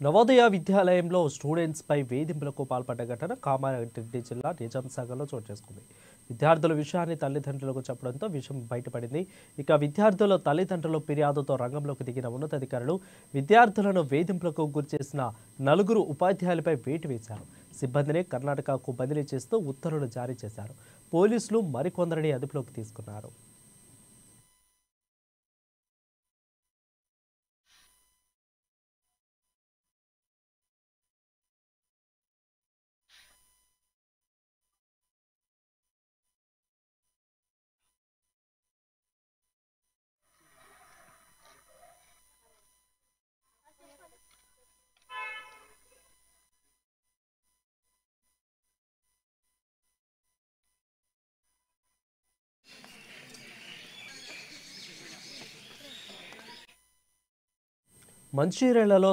నవోదయ విద్యాలయంలో స్టూడెంట్స్పై వేధింపులకు పాల్పడ్డ ఘటన కామారెడ్డి జిల్లా నిజాంసాగర్లో చోటు చేసుకుంది. విద్యార్థుల విషయాన్ని తల్లిదండ్రులకు చెప్పడంతో విషయం బయటపడింది. ఇక విద్యార్థుల తల్లిదండ్రుల ఫిర్యాదుతో రంగంలోకి దిగిన ఉన్నతాధికారులు విద్యార్థులను వేధింపులకు గురిచేసిన 4 ఉపాధ్యాయులపై వేటు వేశారు. సిబ్బందిని కర్ణాటకకు బదిలీ చేస్తూ ఉత్తర్వులు జారీ చేశారు. పోలీసులు మరికొందరిని అదుపులోకి తీసుకున్నారు. మంచిర్యాలలో